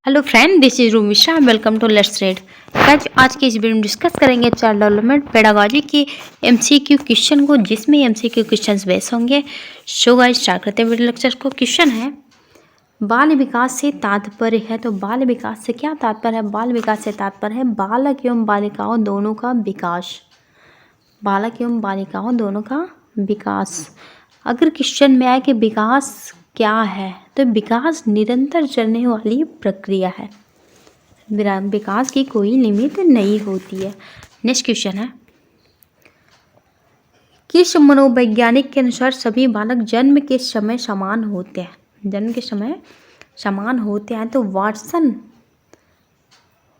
Hello friend, this is Rumisha. Welcome to let's read. आज की इस वीडियो में डिस्कस करेंगे चाइल्ड डेवलपमेंट पेडागोजी की एमसीक्यू क्वेश्चन को, जिसमें एमसीक्यू क्वेश्चंस बेस होंगे। सो गाइस, स्टार्ट करते हैं वीडियो लेक्चर को। क्वेश्चन है, बाल विकास से तात्पर्य है। तो बाल विकास से क्या तात्पर्य है? बाल विकास से तात्पर्य है बालक एवं बालिकाओं दोनों का विकास। बालक एवं बालिकाओं दोनों का विकास। अगर क्वेश्चन में आए कि विकास क्या है, तो विकास निरंतर चलने वाली प्रक्रिया है। विकास की कोई लिमिट नहीं होती है। नेक्स्ट क्वेश्चन है, किस मनोवैज्ञानिक के अनुसार सभी बालक जन्म के समय समान होते हैं? जन्म के समय समान होते हैं। तो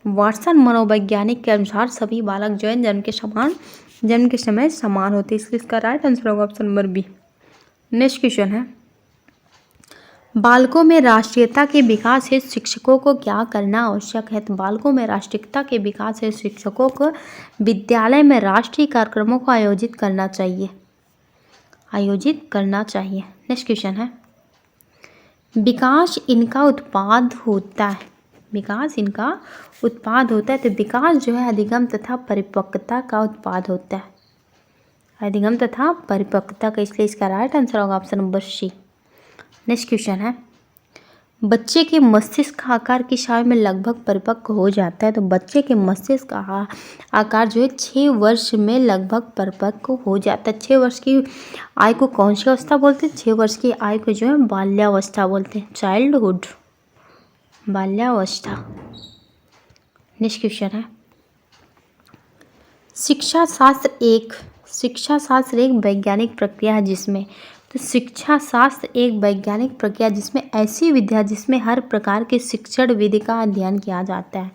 वाटसन मनोवैज्ञानिक के अनुसार सभी बालक जो है जन्म के समय समान होते हैं। इसलिए इसका राइट आंसर होगा option number B. Next question है, बालकों में राष्ट्रीयता के विकास हेतु शिक्षकों को क्या करना आवश्यक है? तो बालकों में राष्ट्रीयता के विकास हेतु शिक्षकों को विद्यालय में राष्ट्रीय कार्यक्रमों को आयोजित करना चाहिए। नेक्स्ट क्वेश्चन है, विकास इनका उत्पाद होता है। तो विकास जो है अधिगम तथा परिपक्वता का उत्पाद होता है। इसलिए इसका राइट आंसर होगा option number C. Next question है, बच्चे के मस्तिष्क का आकार किस आयु में लगभग परिपक्व हो जाता है? तो बच्चे के मस्तिष्क का आकार जो है 6 वर्ष में लगभग परिपक्व हो जाता है। 6 वर्ष की आयु को कौन सी अवस्था बोलते हैं? 6 वर्ष की आयु को जो है बाल्यावस्था बोलते हैं, चाइल्डहुड, बाल्यावस्था। नेक्स्ट क्वेश्चन है, शिक्षा शास्त्र एक वैज्ञानिक प्रक्रिया है जिसमें ऐसी विधा जिसमें हर प्रकार के शिक्षण विधि का अध्ययन किया जाता है।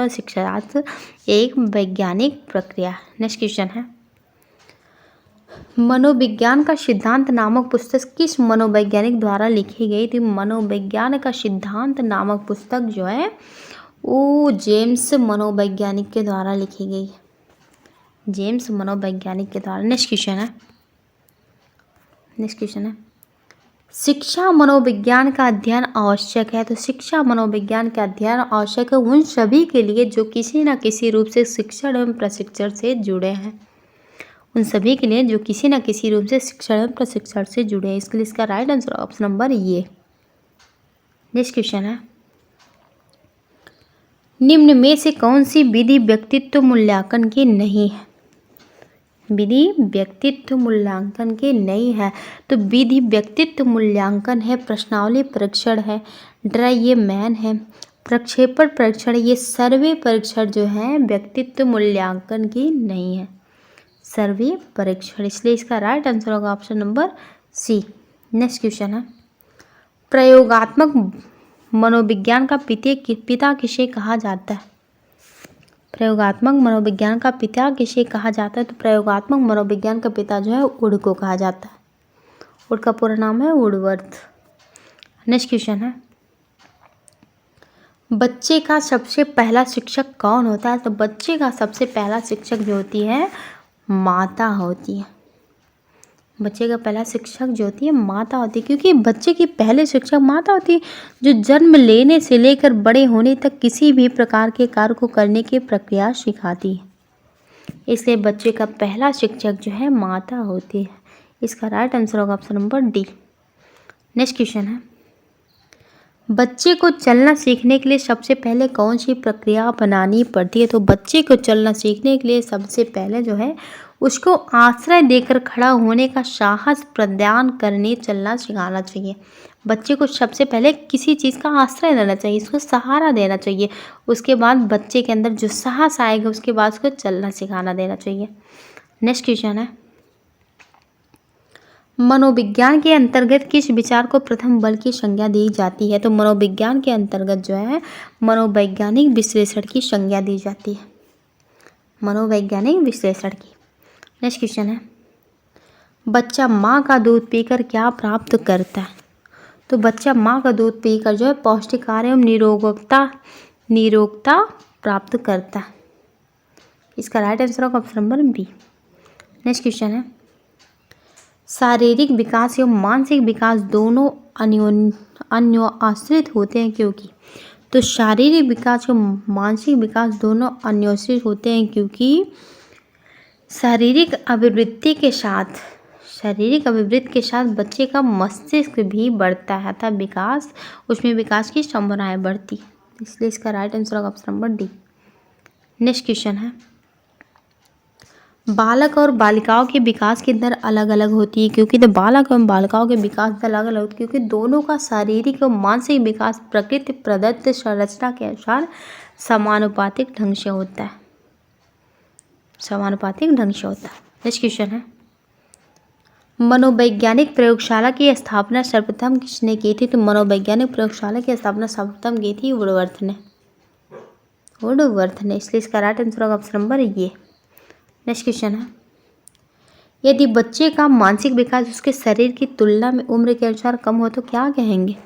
और शिक्षा शास्त्र एक वैज्ञानिक प्रक्रिया। नेक्स्ट क्वेश्चन है, मनोविज्ञान का सिद्धांत नामक पुस्तक किस मनोवैज्ञानिक द्वारा लिखी गई थी? मनोविज्ञान का सिद्धांत नामक पुस्तक जो है वो जेम्स मनोवैज्ञानिक के द्वारा लिखी गई। नेक्स्ट क्वेश्चन है, शिक्षा मनोविज्ञान का अध्ययन आवश्यक है। तो शिक्षा मनोविज्ञान का अध्ययन आवश्यक है उन सभी के लिए जो किसी न किसी रूप से शिक्षण एवं प्रशिक्षण से जुड़े हैं। इसके लिए इसका राइट आंसर ऑप्शन नंबर ये। नेक्स्ट क्वेश्चन है, निम्न में से कौन सी विधि व्यक्तित्व मूल्यांकन की नहीं है? तो विधि व्यक्तित्व मूल्यांकन है, प्रश्नावली परीक्षण है, ड्राई ये मैन है, प्रक्षेपण परीक्षण, ये सर्वे परीक्षण जो है व्यक्तित्व मूल्यांकन की नहीं है, सर्वे परीक्षण। इसलिए इसका राइट आंसर होगा option number C. Next question है, प्रयोगात्मक मनोविज्ञान का पिता किसे कहा जाता है? तो प्रयोगात्मक मनोविज्ञान का पिता जो है वुड को कहा जाता है। वुड का पूरा नाम है वुडवर्थ। नेक्स्ट क्वेश्चन है, बच्चे का सबसे पहला शिक्षक कौन होता है? तो बच्चे का सबसे पहला शिक्षक जो होती है माता होती है। क्योंकि बच्चे की पहले शिक्षक माता होती है, जो जन्म लेने से लेकर बड़े होने तक किसी भी प्रकार के कार्य को करने की प्रक्रिया सिखाती है। इसलिए बच्चे का पहला शिक्षक जो है माता होती है। इसका राइट आंसर होगा option number D. Next question है, बच्चे को चलना सीखने के लिए सबसे पहले कौन सी प्रक्रिया बनानी पड़ती है? तो बच्चे को चलना सीखने के लिए सबसे पहले जो है उसको आश्रय देकर खड़ा होने का साहस प्रदान करने चलना सिखाना चाहिए। बच्चे को सबसे पहले किसी चीज़ का आश्रय देना चाहिए, इसको सहारा देना चाहिए। उसके बाद बच्चे के अंदर जो साहस आएगा उसके बाद उसको चलना सिखाना देना चाहिए। नेक्स्ट क्वेश्चन है, मनोविज्ञान के अंतर्गत किस विचार को प्रथम बल की संज्ञा दी जाती है? तो मनोविज्ञान के अंतर्गत जो है मनोवैज्ञानिक विश्लेषण की संज्ञा दी जाती है, मनोवैज्ञानिक विश्लेषण की। नेक्स्ट क्वेश्चन है, बच्चा माँ का दूध पीकर क्या प्राप्त करता है? तो बच्चा माँ का दूध पीकर जो है पौष्टिक आहार एवं निरोगता प्राप्त करता है। इसका राइट आंसर होगा option number B. Next question है, शारीरिक विकास एवं मानसिक विकास दोनों अन्योन्याश्रित होते हैं क्योंकि तो शारीरिक विकास एवं मानसिक विकास दोनों अन्योन्याश्रित होते हैं क्योंकि शारीरिक अभिवृद्धि के साथ बच्चे का मस्तिष्क भी बढ़ता है अतः उसमें विकास की संभावनाएं बढ़ती, इसलिए इसका राइट आंसर होगा option number D. Next question है, बालक और बालिकाओं के विकास की दर अलग अलग होती है क्योंकि तो बालक एवं बालिकाओं के विकास दर अलग अलग होती है क्योंकि दोनों का शारीरिक और मानसिक विकास प्रकृति प्रदत्त संरचना के अनुसार समानुपातिक ढंग से होता है। नेक्स्ट क्वेश्चन है, मनोवैज्ञानिक प्रयोगशाला की स्थापना सर्वप्रथम किसने की थी? तो मनोवैज्ञानिक प्रयोगशाला की स्थापना सर्वप्रथम की थी वुडवर्थ ने, इसलिए इसका राइट आंसर होगा ऑप्शन नंबर ये। नेक्स्ट क्वेश्चन है, यदि बच्चे का मानसिक विकास उसके शरीर की तुलना में उम्र के अनुसार कम हो तो क्या कहेंगे?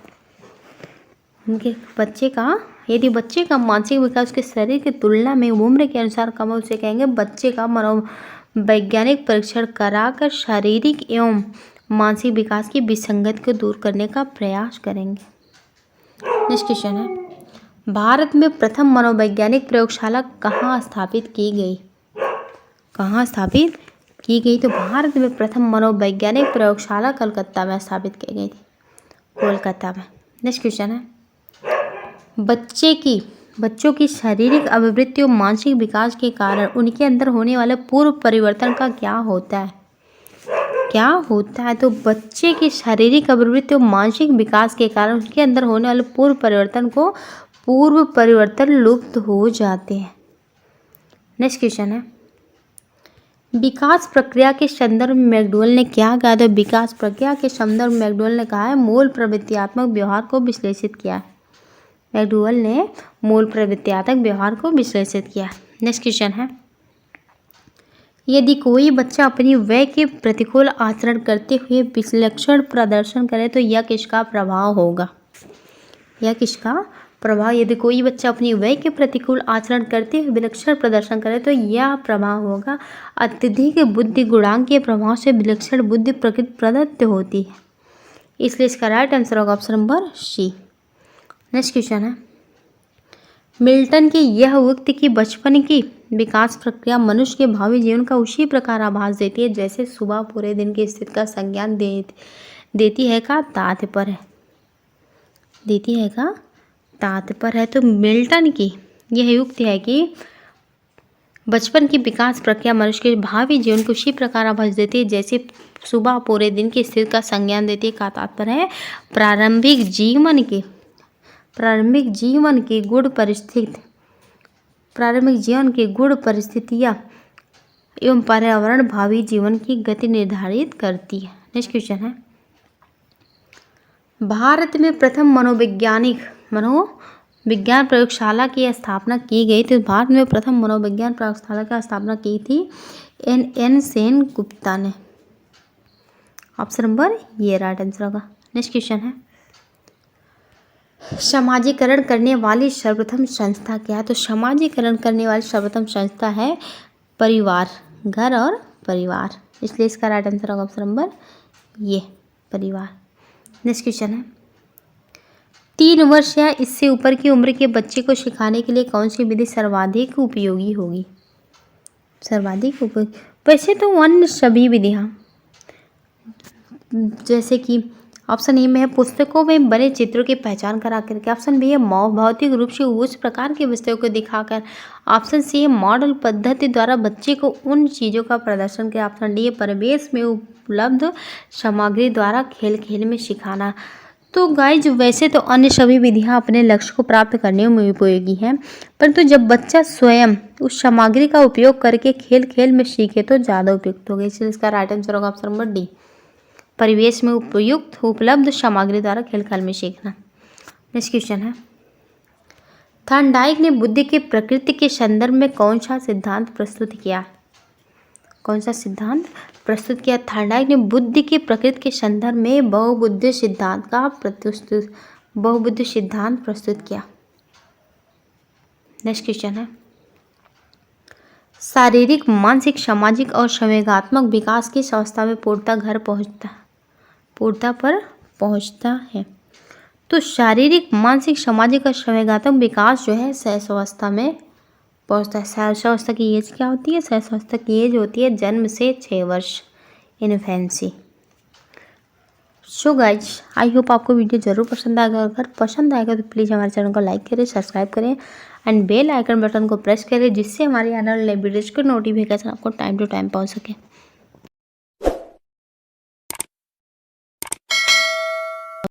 यदि बच्चे का मानसिक विकास उसके शरीर की तुलना में उम्र के अनुसार कम हो उसे कहेंगे बच्चे का मनोवैज्ञानिक परीक्षण कराकर शारीरिक एवं मानसिक विकास की विसंगति को दूर करने का प्रयास करेंगे। नेक्स्ट क्वेश्चन है, भारत में प्रथम मनोवैज्ञानिक प्रयोगशाला कहाँ स्थापित की गई? तो भारत में प्रथम मनोवैज्ञानिक प्रयोगशाला कलकत्ता में स्थापित की गई थी, कोलकाता में। नेक्स्ट क्वेश्चन है, बच्चों की शारीरिक अभिवृद्धि और मानसिक विकास के कारण उनके अंदर होने वाले पूर्व परिवर्तन का क्या होता है? तो बच्चे की शारीरिक अभिवृद्धि और मानसिक विकास के कारण उनके अंदर होने वाले पूर्व परिवर्तन लुप्त हो जाते हैं। नेक्स्ट क्वेश्चन है, विकास प्रक्रिया के संदर्भ में मैकडॉवेल ने क्या कहा? तो विकास प्रक्रिया के संदर्भ में मैकडॉवेल ने कहा है मूल प्रवृत्तियात्मक व्यवहार को विश्लेषित किया है। नेक्स्ट क्वेश्चन है, यदि कोई बच्चा अपनी वय के प्रतिकूल आचरण करते हुए विलक्षण प्रदर्शन करे तो यह किसका प्रभाव होगा? यदि कोई बच्चा अपनी वय के प्रतिकूल आचरण करते हुए विलक्षण प्रदर्शन करे तो यह प्रभाव होगा अत्यधिक बुद्धि गुणांक के प्रभाव से विलक्षण बुद्धि प्रकृति प्रदत्त होती है, इसलिए इसका राइट आंसर होगा option number C. Next question है, मिल्टन की यह उक्ति कि बचपन की विकास प्रक्रिया मनुष्य के भावी जीवन का उसी प्रकार आभास देती है जैसे सुबह पूरे दिन की स्थिति का संज्ञान देती है का तात्पर्य है। तो मिल्टन की यह युक्ति है कि बचपन की विकास प्रक्रिया मनुष्य के भावी जीवन को उसी प्रकार आभास देती है जैसे सुबह पूरे दिन की स्थिति का संज्ञान देती है का तात्पर्य है प्रारंभिक जीवन की गुण परिस्थितियाँ एवं पर्यावरण भावी जीवन की गति निर्धारित करती है। नेक्स्ट क्वेश्चन है, भारत में प्रथम मनोविज्ञान प्रयोगशाला की स्थापना की गई थी। भारत में प्रथम मनोविज्ञान प्रयोगशाला की स्थापना की थी एन सेन गुप्ता ने, ऑप्शन नंबर ये राइट आंसर होगा। नेक्स्ट क्वेश्चन है, समाजीकरण करने वाली सर्वप्रथम संस्था क्या है? तो समाजीकरण करने वाली सर्वप्रथम संस्था है परिवार, घर और परिवार, इसलिए इसका राइट आंसर होगा ऑप्शन नंबर ये परिवार। नेक्स्ट क्वेश्चन है, 3 वर्ष या इससे ऊपर की उम्र के बच्चे को सिखाने के लिए कौन सी विधि सर्वाधिक उपयोगी होगी? वैसे तो अन्य सभी विधियाँ जैसे कि ऑप्शन ए में है पुस्तकों में बने चित्रों की पहचान करा करके, ऑप्शन बी है भौतिक रूप से उस प्रकार के वस्तुओं को दिखाकर, ऑप्शन सी है मॉडल पद्धति द्वारा बच्चे को उन चीज़ों का प्रदर्शन किया, ऑप्शन डी है परिवेश में उपलब्ध सामग्री द्वारा खेल खेल में सिखाना। तो गाइज वैसे तो अन्य सभी विधियाँ अपने लक्ष्य को प्राप्त करने में उपयोगी हैं, परंतु जब बच्चा स्वयं उस सामग्री का उपयोग करके खेल खेल में सीखे तो ज़्यादा उपयुक्त होगा, इसलिए इसका राइट आंसर होगा ऑप्शन नंबर डी परिवेश में उपलब्ध सामग्री द्वारा खेल खेल में सीखना। नेक्स्ट क्वेश्चन है, थॉर्नडाइक ने बुद्धि की प्रकृति के संदर्भ में कौन सा सिद्धांत प्रस्तुत किया? थॉर्नडाइक ने बुद्धि की प्रकृति के संदर्भ में बहुबुद्धि सिद्धांत प्रस्तुत किया। नेक्स्ट क्वेश्चन है, शारीरिक, मानसिक, सामाजिक और संवेगात्मक विकास किस अवस्था में पूर्णता पर पहुंचता है? तो शारीरिक, मानसिक, सामाजिक और संवेगात्मक विकास जो है शैशव अवस्था में पहुंचता है। शैशव अवस्था की एज क्या होती है? शैशव अवस्था की एज होती है जन्म से 6 वर्ष, infancy. So guys, I hope आपको वीडियो ज़रूर पसंद आएगा। अगर पसंद आएगा तो प्लीज़ हमारे चैनल को लाइक करें, सब्सक्राइब करें एंड बेल आइकन बटन को प्रेस करें, जिससे हमारी आने वाले वीडियोज़ के नोटिफिकेशन आपको टाइम टू टाइम पहुंच सके।